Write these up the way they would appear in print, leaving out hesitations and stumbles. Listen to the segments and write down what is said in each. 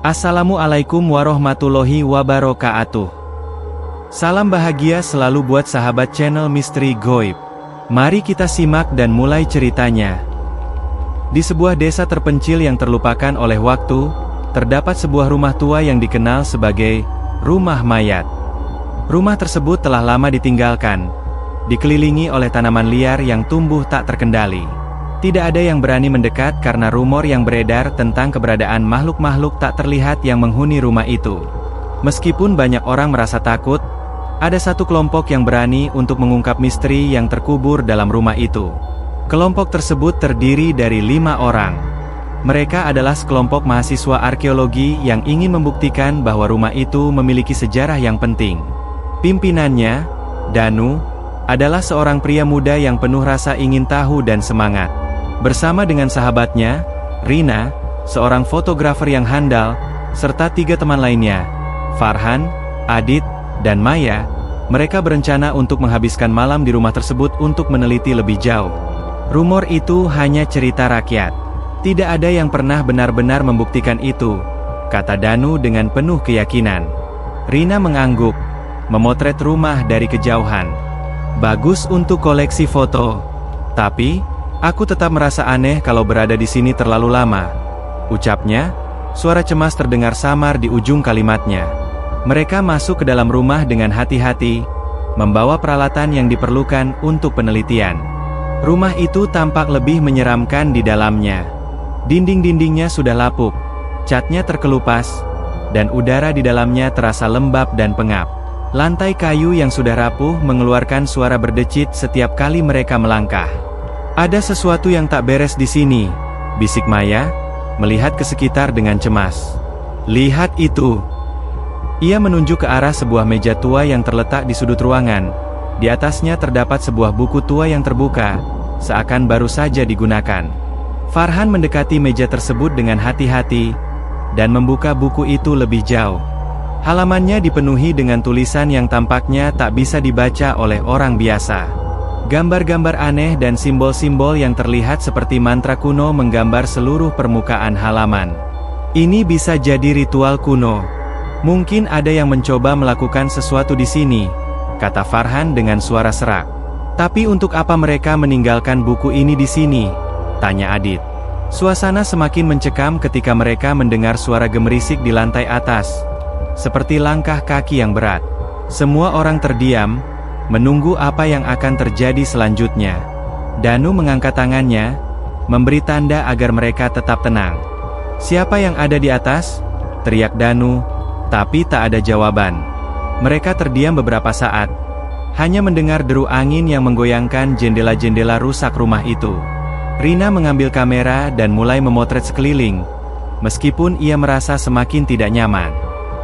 Assalamualaikum warahmatullahi wabarakatuh. Salam bahagia selalu buat sahabat channel Misteri Goib. Mari kita simak dan mulai ceritanya. Di sebuah desa terpencil yang terlupakan oleh waktu, terdapat sebuah rumah tua yang dikenal sebagai rumah mayat. Rumah tersebut telah lama ditinggalkan, dikelilingi oleh tanaman liar yang tumbuh tak terkendali. Tidak ada yang berani mendekat karena rumor yang beredar tentang keberadaan makhluk-makhluk tak terlihat yang menghuni rumah itu. Meskipun banyak orang merasa takut, ada satu kelompok yang berani untuk mengungkap misteri yang terkubur dalam rumah itu. Kelompok tersebut terdiri dari 5 orang. Mereka adalah sekelompok mahasiswa arkeologi yang ingin membuktikan bahwa rumah itu memiliki sejarah yang penting. Pimpinannya, Danu, adalah seorang pria muda yang penuh rasa ingin tahu dan semangat. Bersama dengan sahabatnya, Rina, seorang fotografer yang handal, serta 3 teman lainnya, Farhan, Adit, dan Maya, mereka berencana untuk menghabiskan malam di rumah tersebut untuk meneliti lebih jauh. Rumor itu hanya cerita rakyat. Tidak ada yang pernah benar-benar membuktikan itu, kata Danu dengan penuh keyakinan. Rina mengangguk, memotret rumah dari kejauhan. Bagus untuk koleksi foto. Tapi, aku tetap merasa aneh kalau berada di sini terlalu lama, ucapnya. Suara cemas terdengar samar di ujung kalimatnya. Mereka masuk ke dalam rumah dengan hati-hati, membawa peralatan yang diperlukan untuk penelitian. Rumah itu tampak lebih menyeramkan di dalamnya. Dinding-dindingnya sudah lapuk, catnya terkelupas, dan udara di dalamnya terasa lembab dan pengap. Lantai kayu yang sudah rapuh mengeluarkan suara berdecit setiap kali mereka melangkah. Ada sesuatu yang tak beres di sini, bisik Maya, melihat ke sekitar dengan cemas. Lihat itu. Ia menunjuk ke arah sebuah meja tua yang terletak di sudut ruangan. Di atasnya terdapat sebuah buku tua yang terbuka, seakan baru saja digunakan. Farhan mendekati meja tersebut dengan hati-hati, dan membuka buku itu lebih jauh. Halamannya dipenuhi dengan tulisan yang tampaknya tak bisa dibaca oleh orang biasa. Gambar-gambar aneh dan simbol-simbol yang terlihat seperti mantra kuno menggambar seluruh permukaan halaman. Ini bisa jadi ritual kuno. Mungkin ada yang mencoba melakukan sesuatu di sini, kata Farhan dengan suara serak. Tapi untuk apa mereka meninggalkan buku ini di sini? Tanya Adit. Suasana semakin mencekam ketika mereka mendengar suara gemerisik di lantai atas, seperti langkah kaki yang berat. Semua orang terdiam, menunggu apa yang akan terjadi selanjutnya. Danu mengangkat tangannya, memberi tanda agar mereka tetap tenang. Siapa yang ada di atas? Teriak Danu, tapi tak ada jawaban. Mereka terdiam beberapa saat, hanya mendengar deru angin yang menggoyangkan jendela-jendela rusak rumah itu. Rina mengambil kamera dan mulai memotret sekeliling, meskipun ia merasa semakin tidak nyaman.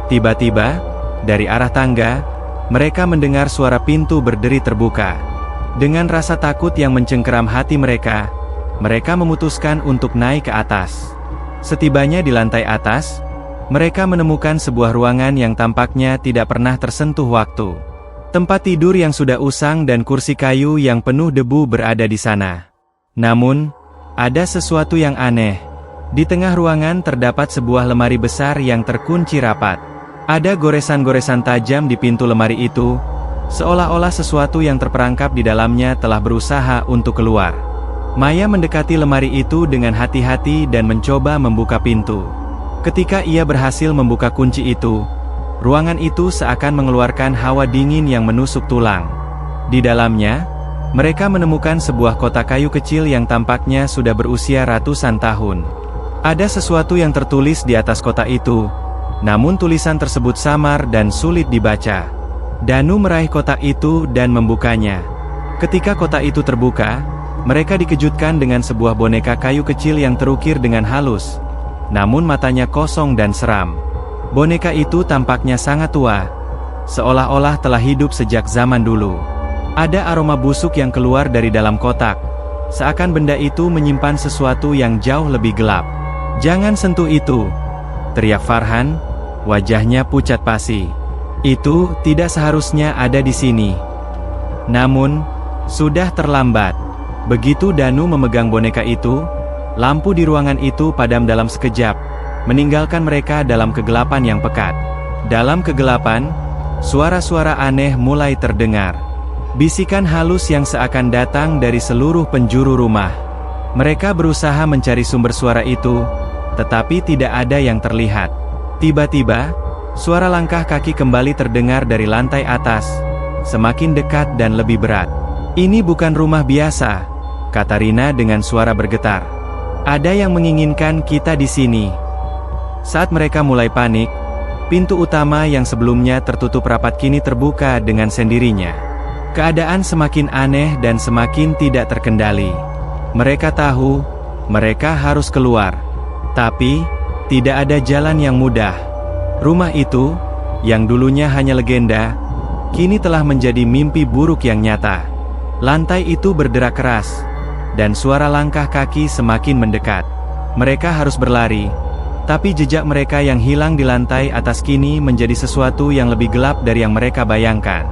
Tiba-tiba, dari arah tangga, mereka mendengar suara pintu berderi terbuka. Dengan rasa takut yang mencengkeram hati mereka memutuskan untuk naik ke atas. Setibanya di lantai atas, mereka menemukan sebuah ruangan yang tampaknya tidak pernah tersentuh waktu. Tempat tidur yang sudah usang dan kursi kayu yang penuh debu berada di sana. Namun, ada sesuatu yang aneh. Di tengah ruangan terdapat sebuah lemari besar yang terkunci rapat. Ada goresan-goresan tajam di pintu lemari itu, seolah-olah sesuatu yang terperangkap di dalamnya telah berusaha untuk keluar. Maya mendekati lemari itu dengan hati-hati dan mencoba membuka pintu. Ketika ia berhasil membuka kunci itu, ruangan itu seakan mengeluarkan hawa dingin yang menusuk tulang. Di dalamnya, mereka menemukan sebuah kotak kayu kecil yang tampaknya sudah berusia ratusan tahun. Ada sesuatu yang tertulis di atas kotak itu, namun tulisan tersebut samar dan sulit dibaca. Danu meraih kotak itu dan membukanya. Ketika kotak itu terbuka, mereka dikejutkan dengan sebuah boneka kayu kecil yang terukir dengan halus, namun matanya kosong dan seram. Boneka itu tampaknya sangat tua, seolah-olah telah hidup sejak zaman dulu. Ada aroma busuk yang keluar dari dalam kotak, seakan benda itu menyimpan sesuatu yang jauh lebih gelap. Jangan sentuh itu, teriak Farhan, wajahnya pucat pasi. Itu tidak seharusnya ada di sini. Namun, sudah terlambat. Begitu Danu memegang boneka itu, lampu di ruangan itu padam dalam sekejap, meninggalkan mereka dalam kegelapan yang pekat. Dalam kegelapan, suara-suara aneh mulai terdengar. Bisikan halus yang seakan datang dari seluruh penjuru rumah. Mereka berusaha mencari sumber suara itu, tetapi tidak ada yang terlihat. Tiba-tiba, suara langkah kaki kembali terdengar dari lantai atas, semakin dekat dan lebih berat. "Ini bukan rumah biasa," kata Rina dengan suara bergetar. "Ada yang menginginkan kita di sini." Saat mereka mulai panik, pintu utama yang sebelumnya tertutup rapat kini terbuka dengan sendirinya. Keadaan semakin aneh dan semakin tidak terkendali. Mereka tahu, mereka harus keluar. Tapi, tidak ada jalan yang mudah. Rumah itu, yang dulunya hanya legenda, kini telah menjadi mimpi buruk yang nyata. Lantai itu berderak keras, dan suara langkah kaki semakin mendekat. Mereka harus berlari, tapi jejak mereka yang hilang di lantai atas kini menjadi sesuatu yang lebih gelap dari yang mereka bayangkan.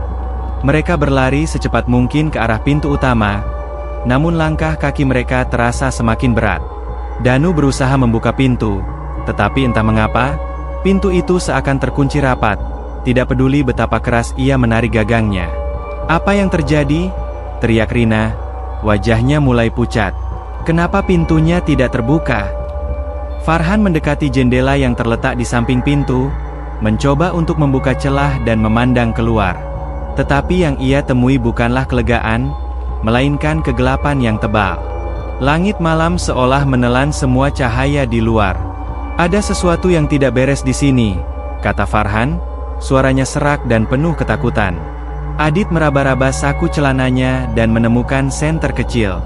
Mereka berlari secepat mungkin ke arah pintu utama, namun langkah kaki mereka terasa semakin berat. Danu berusaha membuka pintu, tetapi entah mengapa, pintu itu seakan terkunci rapat, tidak peduli betapa keras ia menarik gagangnya. "Apa yang terjadi?" teriak Rina, wajahnya mulai pucat. "Kenapa pintunya tidak terbuka?" Farhan mendekati jendela yang terletak di samping pintu, mencoba untuk membuka celah dan memandang keluar. Tetapi yang ia temui bukanlah kelegaan, melainkan kegelapan yang tebal. Langit malam seolah menelan semua cahaya di luar. "Ada sesuatu yang tidak beres di sini," kata Farhan, suaranya serak dan penuh ketakutan. Adit meraba-raba saku celananya dan menemukan senter kecil.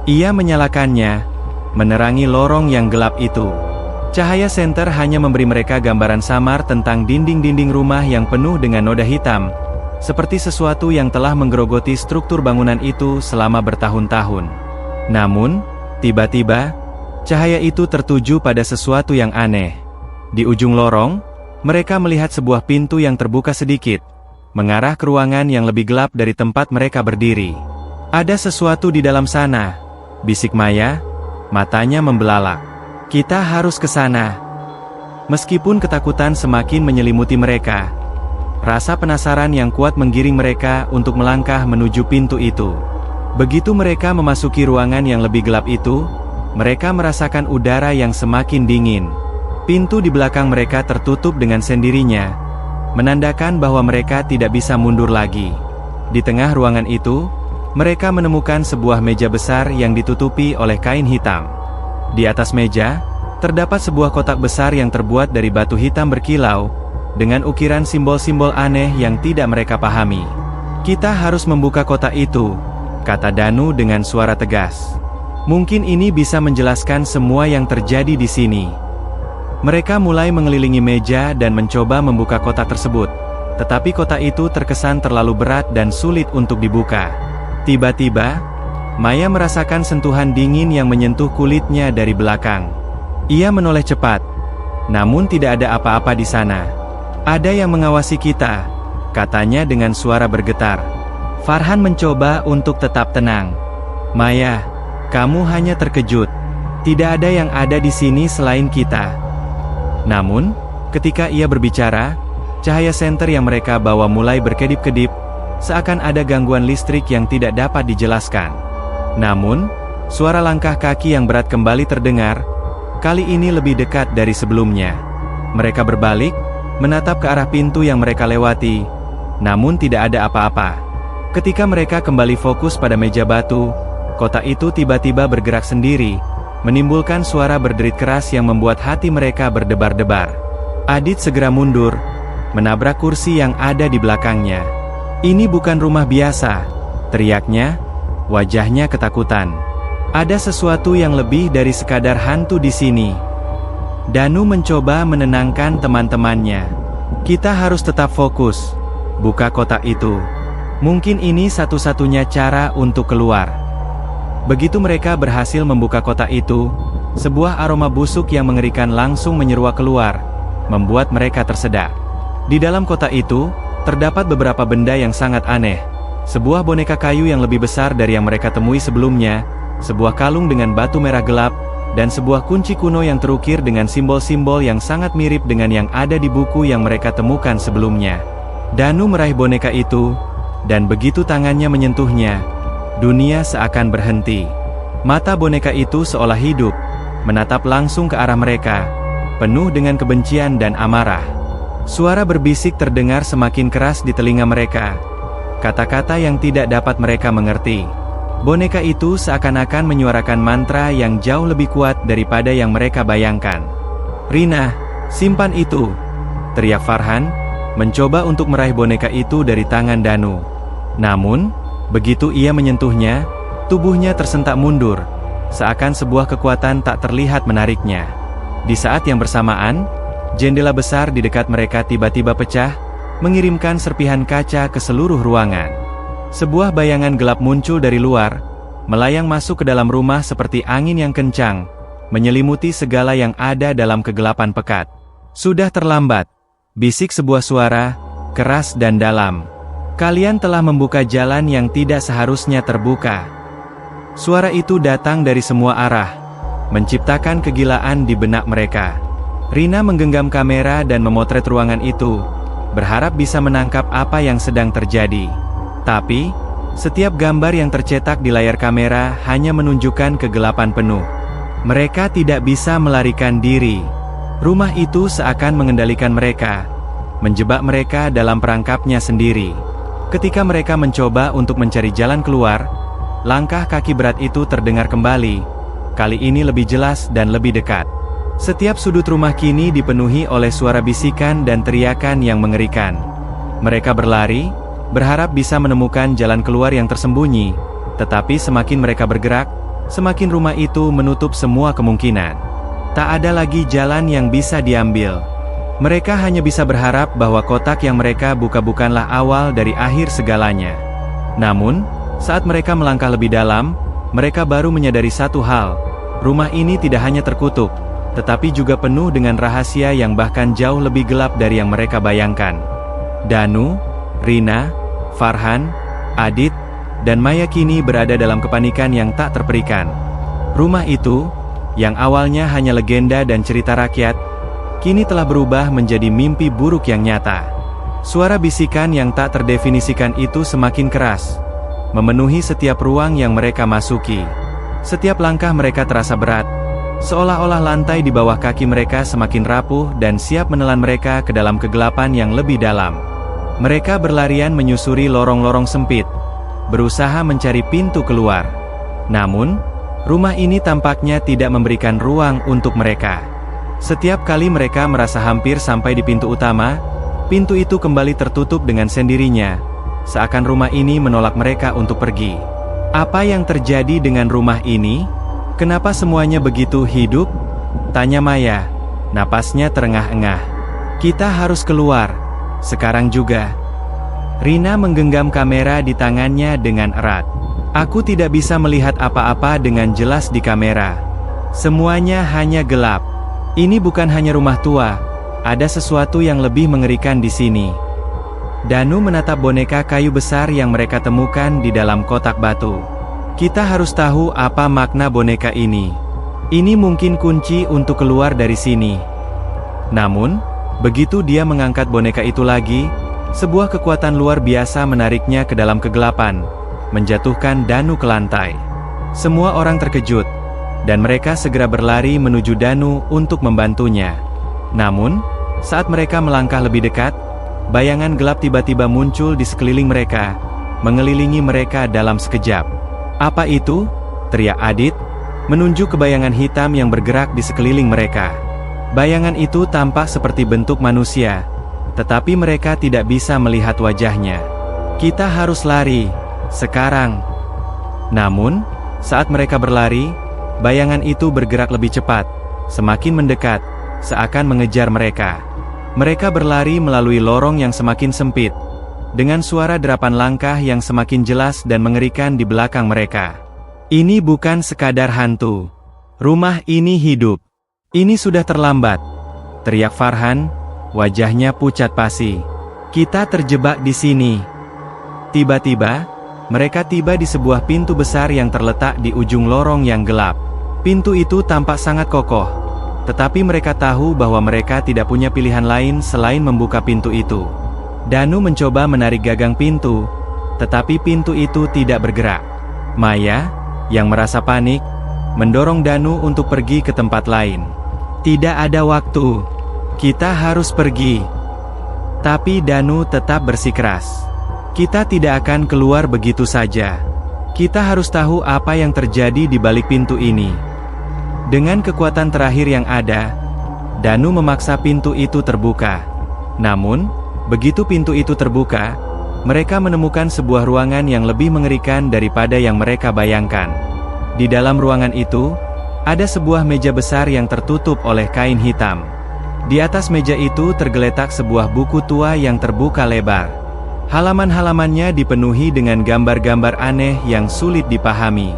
Ia menyalakannya, menerangi lorong yang gelap itu. Cahaya senter hanya memberi mereka gambaran samar tentang dinding-dinding rumah yang penuh dengan noda hitam, seperti sesuatu yang telah menggerogoti struktur bangunan itu selama bertahun-tahun. Namun, tiba-tiba, cahaya itu tertuju pada sesuatu yang aneh. Di ujung lorong, mereka melihat sebuah pintu yang terbuka sedikit, mengarah ke ruangan yang lebih gelap dari tempat mereka berdiri. "Ada sesuatu di dalam sana," bisik Maya, matanya membelalak. "Kita harus ke sana." Meskipun ketakutan semakin menyelimuti mereka, rasa penasaran yang kuat menggiring mereka untuk melangkah menuju pintu itu. Begitu mereka memasuki ruangan yang lebih gelap itu, mereka merasakan udara yang semakin dingin. Pintu di belakang mereka tertutup dengan sendirinya, menandakan bahwa mereka tidak bisa mundur lagi. Di tengah ruangan itu, mereka menemukan sebuah meja besar yang ditutupi oleh kain hitam. Di atas meja, terdapat sebuah kotak besar yang terbuat dari batu hitam berkilau, dengan ukiran simbol-simbol aneh yang tidak mereka pahami. "Kita harus membuka kotak itu," kata Danu dengan suara tegas. "Mungkin ini bisa menjelaskan semua yang terjadi di sini." Mereka mulai mengelilingi meja dan mencoba membuka kotak tersebut, tetapi kotak itu terkesan terlalu berat dan sulit untuk dibuka. Tiba-tiba, Maya merasakan sentuhan dingin yang menyentuh kulitnya dari belakang. Ia menoleh cepat, namun tidak ada apa-apa di sana. "Ada yang mengawasi kita," katanya dengan suara bergetar. Farhan mencoba untuk tetap tenang. "Maya, kamu hanya terkejut. Tidak ada yang ada di sini selain kita." Namun, ketika ia berbicara, cahaya senter yang mereka bawa mulai berkedip-kedip, seakan ada gangguan listrik yang tidak dapat dijelaskan. Namun, suara langkah kaki yang berat kembali terdengar, kali ini lebih dekat dari sebelumnya. Mereka berbalik, menatap ke arah pintu yang mereka lewati, namun tidak ada apa-apa. Ketika mereka kembali fokus pada meja batu, kotak itu tiba-tiba bergerak sendiri, menimbulkan suara berderit keras yang membuat hati mereka berdebar-debar. Adit segera mundur, menabrak kursi yang ada di belakangnya. "Ini bukan rumah biasa," teriaknya, wajahnya ketakutan. "Ada sesuatu yang lebih dari sekadar hantu di sini." Danu mencoba menenangkan teman-temannya. "Kita harus tetap fokus. Buka kotak itu. Mungkin ini satu-satunya cara untuk keluar." Begitu mereka berhasil membuka kotak itu, sebuah aroma busuk yang mengerikan langsung menyeruak keluar, membuat mereka tersedak. Di dalam kotak itu, terdapat beberapa benda yang sangat aneh. Sebuah boneka kayu yang lebih besar dari yang mereka temui sebelumnya, sebuah kalung dengan batu merah gelap, dan sebuah kunci kuno yang terukir dengan simbol-simbol yang sangat mirip dengan yang ada di buku yang mereka temukan sebelumnya. Danu meraih boneka itu, dan begitu tangannya menyentuhnya, dunia seakan berhenti. Mata boneka itu seolah hidup, menatap langsung ke arah mereka, penuh dengan kebencian dan amarah. Suara berbisik terdengar semakin keras di telinga mereka. Kata-kata yang tidak dapat mereka mengerti. Boneka itu seakan-akan menyuarakan mantra yang jauh lebih kuat daripada yang mereka bayangkan. "Rina, simpan itu!" teriak Farhan, mencoba untuk meraih boneka itu dari tangan Danu. Namun, begitu ia menyentuhnya, tubuhnya tersentak mundur, seakan sebuah kekuatan tak terlihat menariknya. Di saat yang bersamaan, jendela besar di dekat mereka tiba-tiba pecah, mengirimkan serpihan kaca ke seluruh ruangan. Sebuah bayangan gelap muncul dari luar, melayang masuk ke dalam rumah seperti angin yang kencang, menyelimuti segala yang ada dalam kegelapan pekat. "Sudah terlambat," bisik sebuah suara, keras dan dalam. "Kalian telah membuka jalan yang tidak seharusnya terbuka." Suara itu datang dari semua arah, menciptakan kegilaan di benak mereka. Rina menggenggam kamera dan memotret ruangan itu, berharap bisa menangkap apa yang sedang terjadi. Tapi, setiap gambar yang tercetak di layar kamera hanya menunjukkan kegelapan penuh. Mereka tidak bisa melarikan diri. Rumah itu seakan mengendalikan mereka, menjebak mereka dalam perangkapnya sendiri. Ketika mereka mencoba untuk mencari jalan keluar, langkah kaki berat itu terdengar kembali, kali ini lebih jelas dan lebih dekat. Setiap sudut rumah kini dipenuhi oleh suara bisikan dan teriakan yang mengerikan. Mereka berlari, berharap bisa menemukan jalan keluar yang tersembunyi, tetapi semakin mereka bergerak, semakin rumah itu menutup semua kemungkinan. Tak ada lagi jalan yang bisa diambil. Mereka hanya bisa berharap bahwa kotak yang mereka buka bukanlah awal dari akhir segalanya. Namun, saat mereka melangkah lebih dalam, mereka baru menyadari satu hal, rumah ini tidak hanya terkutuk, tetapi juga penuh dengan rahasia yang bahkan jauh lebih gelap dari yang mereka bayangkan. Danu, Rina, Farhan, Adit, dan Maya kini berada dalam kepanikan yang tak terperikan. Rumah itu, yang awalnya hanya legenda dan cerita rakyat, kini telah berubah menjadi mimpi buruk yang nyata. Suara bisikan yang tak terdefinisikan itu semakin keras, memenuhi setiap ruang yang mereka masuki. Setiap langkah mereka terasa berat, seolah-olah lantai di bawah kaki mereka semakin rapuh dan siap menelan mereka ke dalam kegelapan yang lebih dalam. Mereka berlarian menyusuri lorong-lorong sempit, berusaha mencari pintu keluar. Namun, rumah ini tampaknya tidak memberikan ruang untuk mereka. Setiap kali mereka merasa hampir sampai di pintu utama, pintu itu kembali tertutup dengan sendirinya, seakan rumah ini menolak mereka untuk pergi. "Apa yang terjadi dengan rumah ini? Kenapa semuanya begitu hidup?" tanya Maya. Napasnya terengah-engah. "Kita harus keluar. Sekarang juga." Rina menggenggam kamera di tangannya dengan erat. "Aku tidak bisa melihat apa-apa dengan jelas di kamera. Semuanya hanya gelap. Ini bukan hanya rumah tua, ada sesuatu yang lebih mengerikan di sini." Danu menatap boneka kayu besar yang mereka temukan di dalam kotak batu. "Kita harus tahu apa makna boneka ini. Ini mungkin kunci untuk keluar dari sini." Namun, begitu dia mengangkat boneka itu lagi, sebuah kekuatan luar biasa menariknya ke dalam kegelapan, menjatuhkan Danu ke lantai. Semua orang terkejut, dan mereka segera berlari menuju Danu untuk membantunya. Namun, saat mereka melangkah lebih dekat, bayangan gelap tiba-tiba muncul di sekeliling mereka, mengelilingi mereka dalam sekejap. "Apa itu?" teriak Adit, menunjuk ke bayangan hitam yang bergerak di sekeliling mereka. Bayangan itu tampak seperti bentuk manusia, tetapi mereka tidak bisa melihat wajahnya. "Kita harus lari, sekarang." Namun, saat mereka berlari, bayangan itu bergerak lebih cepat, semakin mendekat, seakan mengejar mereka. Mereka berlari melalui lorong yang semakin sempit, dengan suara derapan langkah yang semakin jelas dan mengerikan di belakang mereka. "Ini bukan sekadar hantu. Rumah ini hidup. Ini sudah terlambat," teriak Farhan, wajahnya pucat pasi. "Kita terjebak di sini." Tiba-tiba, mereka tiba di sebuah pintu besar yang terletak di ujung lorong yang gelap. Pintu itu tampak sangat kokoh. Tetapi mereka tahu bahwa mereka tidak punya pilihan lain selain membuka pintu itu. Danu mencoba menarik gagang pintu, tetapi pintu itu tidak bergerak. Maya, yang merasa panik, mendorong Danu untuk pergi ke tempat lain. Tidak ada waktu. Kita harus pergi. Tapi Danu tetap bersikeras. Kita tidak akan keluar begitu saja. Kita harus tahu apa yang terjadi di balik pintu ini. Dengan kekuatan terakhir yang ada, Danu memaksa pintu itu terbuka. Namun, begitu pintu itu terbuka, mereka menemukan sebuah ruangan yang lebih mengerikan daripada yang mereka bayangkan. Di dalam ruangan itu, ada sebuah meja besar yang tertutup oleh kain hitam. Di atas meja itu tergeletak sebuah buku tua yang terbuka lebar. Halaman-halamannya dipenuhi dengan gambar-gambar aneh yang sulit dipahami.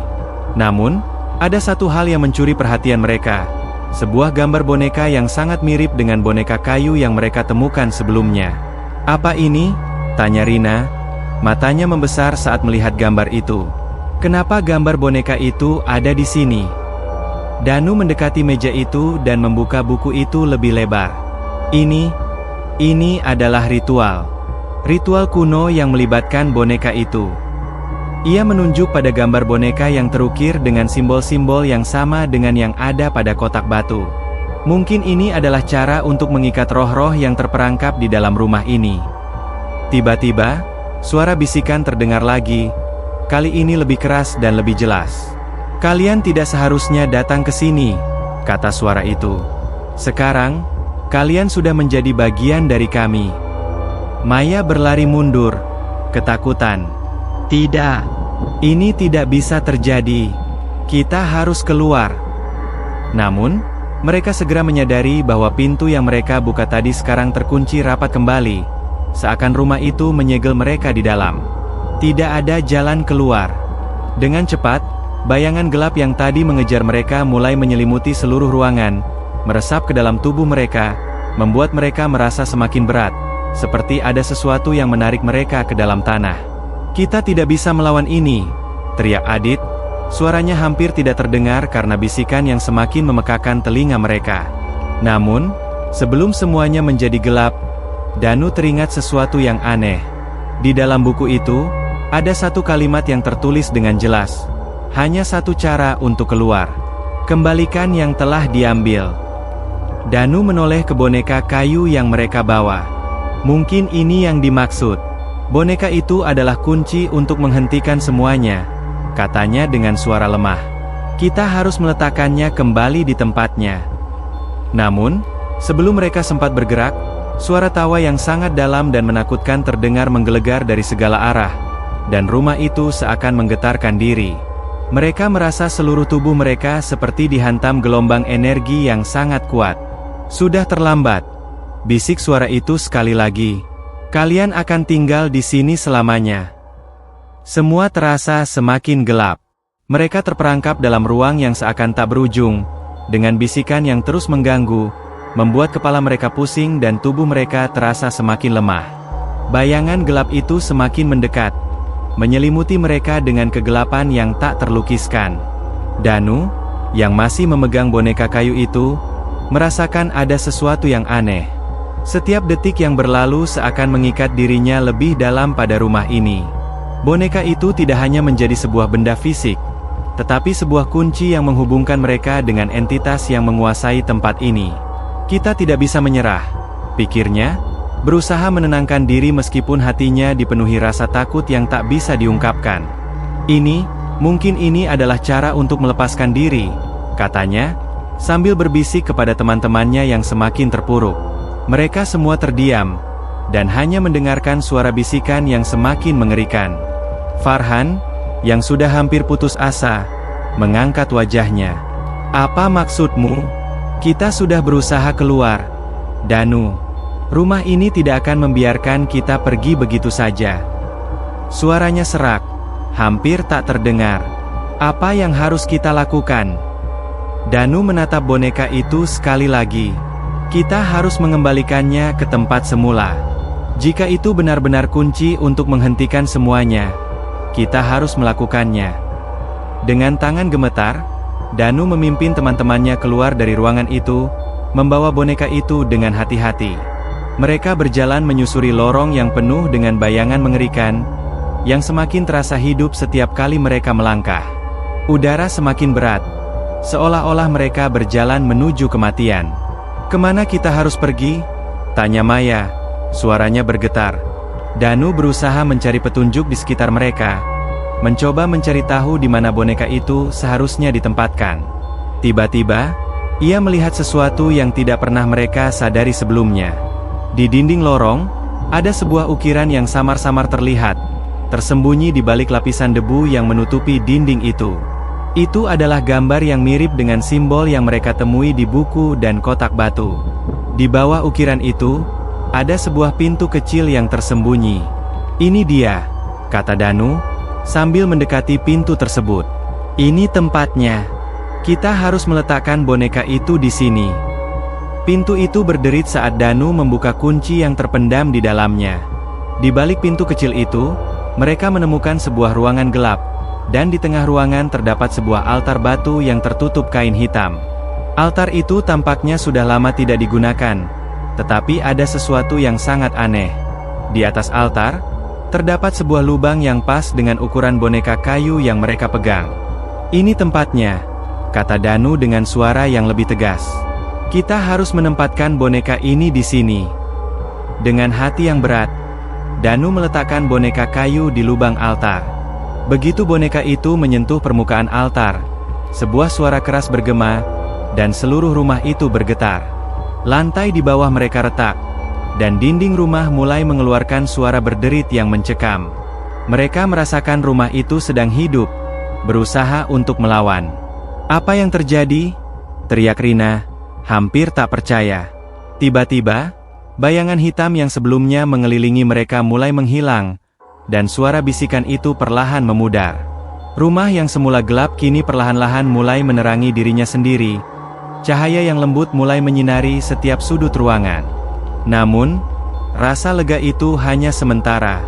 Namun, ada satu hal yang mencuri perhatian mereka. Sebuah gambar boneka yang sangat mirip dengan boneka kayu yang mereka temukan sebelumnya. "Apa ini?" tanya Rina. Matanya membesar saat melihat gambar itu. "Kenapa gambar boneka itu ada di sini?" Danu mendekati meja itu dan membuka buku itu lebih lebar. Ini adalah ritual. Ritual kuno yang melibatkan boneka itu. Ia menunjuk pada gambar boneka yang terukir dengan simbol-simbol yang sama dengan yang ada pada kotak batu. Mungkin ini adalah cara untuk mengikat roh-roh yang terperangkap di dalam rumah ini. Tiba-tiba, suara bisikan terdengar lagi. Kali ini lebih keras dan lebih jelas. "Kalian tidak seharusnya datang ke sini," kata suara itu. "Sekarang, kalian sudah menjadi bagian dari kami." Maya berlari mundur, ketakutan. "Tidak, ini tidak bisa terjadi. Kita harus keluar." Namun, mereka segera menyadari bahwa pintu yang mereka buka tadi sekarang terkunci rapat kembali, seakan rumah itu menyegel mereka di dalam. Tidak ada jalan keluar. Dengan cepat, bayangan gelap yang tadi mengejar mereka mulai menyelimuti seluruh ruangan, meresap ke dalam tubuh mereka, membuat mereka merasa semakin berat, seperti ada sesuatu yang menarik mereka ke dalam tanah. "Kita tidak bisa melawan ini," teriak Adit. Suaranya hampir tidak terdengar karena bisikan yang semakin memekakan telinga mereka. Namun, sebelum semuanya menjadi gelap, Danu teringat sesuatu yang aneh. Di dalam buku itu, ada satu kalimat yang tertulis dengan jelas. Hanya satu cara untuk keluar. Kembalikan yang telah diambil. Danu menoleh ke boneka kayu yang mereka bawa. Mungkin ini yang dimaksud. Boneka itu adalah kunci untuk menghentikan semuanya, katanya dengan suara lemah. "Kita harus meletakkannya kembali di tempatnya." Namun, sebelum mereka sempat bergerak, suara tawa yang sangat dalam dan menakutkan terdengar menggelegar dari segala arah, dan rumah itu seakan menggetarkan diri. Mereka merasa seluruh tubuh mereka seperti dihantam gelombang energi yang sangat kuat. "Sudah terlambat," bisik suara itu sekali lagi. "Kalian akan tinggal di sini selamanya." Semua terasa semakin gelap. Mereka terperangkap dalam ruang yang seakan tak berujung, dengan bisikan yang terus mengganggu, membuat kepala mereka pusing dan tubuh mereka terasa semakin lemah. Bayangan gelap itu semakin mendekat, menyelimuti mereka dengan kegelapan yang tak terlukiskan. Danu, yang masih memegang boneka kayu itu, merasakan ada sesuatu yang aneh. Setiap detik yang berlalu seakan mengikat dirinya lebih dalam pada rumah ini. Boneka itu tidak hanya menjadi sebuah benda fisik, tetapi sebuah kunci yang menghubungkan mereka dengan entitas yang menguasai tempat ini. "Kita tidak bisa menyerah," pikirnya, berusaha menenangkan diri meskipun hatinya dipenuhi rasa takut yang tak bisa diungkapkan. Mungkin ini adalah cara untuk melepaskan diri," katanya, sambil berbisik kepada teman-temannya yang semakin terpuruk. Mereka semua terdiam, dan hanya mendengarkan suara bisikan yang semakin mengerikan. Farhan, yang sudah hampir putus asa, mengangkat wajahnya. "Apa maksudmu? Kita sudah berusaha keluar. Danu, rumah ini tidak akan membiarkan kita pergi begitu saja." Suaranya serak, hampir tak terdengar. "Apa yang harus kita lakukan?" Danu menatap boneka itu sekali lagi. "Kita harus mengembalikannya ke tempat semula. Jika itu benar-benar kunci untuk menghentikan semuanya, kita harus melakukannya." Dengan tangan gemetar, Danu memimpin teman-temannya keluar dari ruangan itu, membawa boneka itu dengan hati-hati. Mereka berjalan menyusuri lorong yang penuh dengan bayangan mengerikan, yang semakin terasa hidup setiap kali mereka melangkah. Udara semakin berat, seolah-olah mereka berjalan menuju kematian. "Kemana kita harus pergi?" tanya Maya, suaranya bergetar. Danu berusaha mencari petunjuk di sekitar mereka, mencoba mencari tahu di mana boneka itu seharusnya ditempatkan. Tiba-tiba, ia melihat sesuatu yang tidak pernah mereka sadari sebelumnya. Di dinding lorong, ada sebuah ukiran yang samar-samar terlihat, tersembunyi di balik lapisan debu yang menutupi dinding itu. Itu adalah gambar yang mirip dengan simbol yang mereka temui di buku dan kotak batu. Di bawah ukiran itu, ada sebuah pintu kecil yang tersembunyi. "Ini dia," kata Danu, sambil mendekati pintu tersebut. "Ini tempatnya. Kita harus meletakkan boneka itu di sini." Pintu itu berderit saat Danu membuka kunci yang terpendam di dalamnya. Di balik pintu kecil itu, mereka menemukan sebuah ruangan gelap, dan di tengah ruangan terdapat sebuah altar batu yang tertutup kain hitam. Altar itu tampaknya sudah lama tidak digunakan, tetapi ada sesuatu yang sangat aneh. Di atas altar, terdapat sebuah lubang yang pas dengan ukuran boneka kayu yang mereka pegang. "Ini tempatnya," kata Danu dengan suara yang lebih tegas. "Kita harus menempatkan boneka ini di sini." Dengan hati yang berat, Danu meletakkan boneka kayu di lubang altar. Begitu boneka itu menyentuh permukaan altar, sebuah suara keras bergema, dan seluruh rumah itu bergetar. Lantai di bawah mereka retak, dan dinding rumah mulai mengeluarkan suara berderit yang mencekam. Mereka merasakan rumah itu sedang hidup, berusaha untuk melawan. "Apa yang terjadi?" teriak Rina, hampir tak percaya. Tiba-tiba, bayangan hitam yang sebelumnya mengelilingi mereka mulai menghilang, dan suara bisikan itu perlahan memudar. Rumah yang semula gelap kini perlahan-lahan mulai menerangi dirinya sendiri. Cahaya yang lembut mulai menyinari setiap sudut ruangan. Namun, rasa lega itu hanya sementara.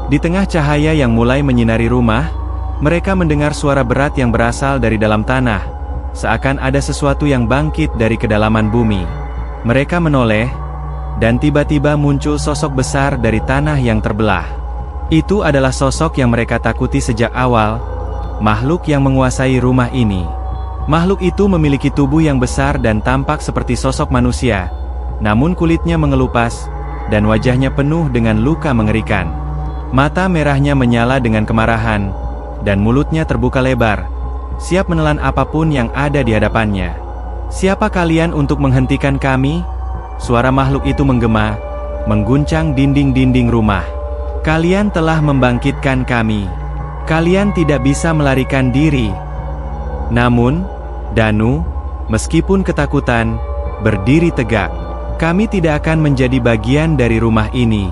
Di tengah cahaya yang mulai menyinari rumah, mereka mendengar suara berat yang berasal dari dalam tanah, seakan ada sesuatu yang bangkit dari kedalaman bumi. Mereka menoleh, dan tiba-tiba muncul sosok besar dari tanah yang terbelah. Itu adalah sosok yang mereka takuti sejak awal, makhluk yang menguasai rumah ini. Makhluk itu memiliki tubuh yang besar dan tampak seperti sosok manusia, namun kulitnya mengelupas, dan wajahnya penuh dengan luka mengerikan. Mata merahnya menyala dengan kemarahan, dan mulutnya terbuka lebar, siap menelan apapun yang ada di hadapannya. "Siapa kalian untuk menghentikan kami?" Suara makhluk itu menggema, mengguncang dinding-dinding rumah. "Kalian telah membangkitkan kami. Kalian tidak bisa melarikan diri." Namun, Danu, meskipun ketakutan, berdiri tegak. "Kami tidak akan menjadi bagian dari rumah ini.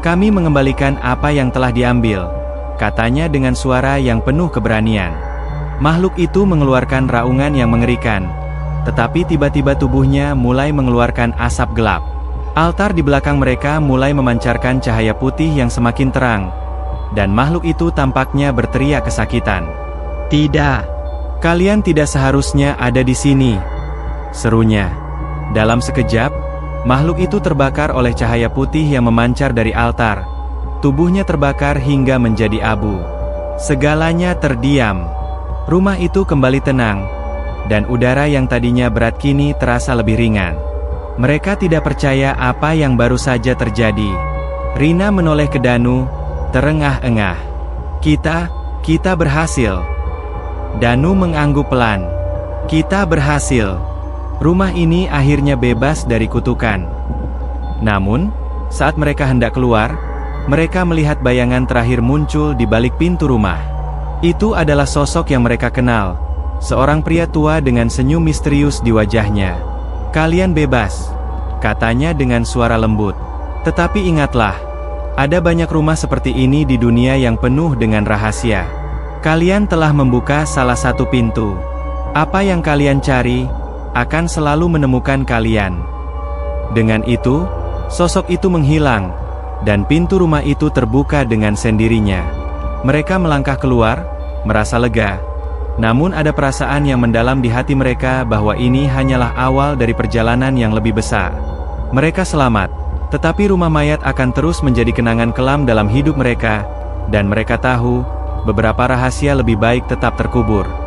Kami mengembalikan apa yang telah diambil," katanya dengan suara yang penuh keberanian. Makhluk itu mengeluarkan raungan yang mengerikan, tetapi tiba-tiba tubuhnya mulai mengeluarkan asap gelap. Altar di belakang mereka mulai memancarkan cahaya putih yang semakin terang, dan makhluk itu tampaknya berteriak kesakitan. "Tidak! Kalian tidak seharusnya ada di sini," serunya. Dalam sekejap, makhluk itu terbakar oleh cahaya putih yang memancar dari altar. Tubuhnya terbakar hingga menjadi abu. Segalanya terdiam. Rumah itu kembali tenang, dan udara yang tadinya berat kini terasa lebih ringan. Mereka tidak percaya apa yang baru saja terjadi. Rina menoleh ke Danu, terengah-engah. Kita berhasil." Danu mengangguk pelan. "Kita berhasil. Rumah ini akhirnya bebas dari kutukan." Namun, saat mereka hendak keluar, mereka melihat bayangan terakhir muncul di balik pintu rumah. Itu adalah sosok yang mereka kenal, seorang pria tua dengan senyum misterius di wajahnya. "Kalian bebas," katanya dengan suara lembut. "Tetapi ingatlah, ada banyak rumah seperti ini di dunia yang penuh dengan rahasia. Kalian telah membuka salah satu pintu. Apa yang kalian cari, akan selalu menemukan kalian." Dengan itu, sosok itu menghilang, dan pintu rumah itu terbuka dengan sendirinya. Mereka melangkah keluar, merasa lega. Namun ada perasaan yang mendalam di hati mereka bahwa ini hanyalah awal dari perjalanan yang lebih besar. Mereka selamat, tetapi rumah mayat akan terus menjadi kenangan kelam dalam hidup mereka, dan mereka tahu, beberapa rahasia lebih baik tetap terkubur.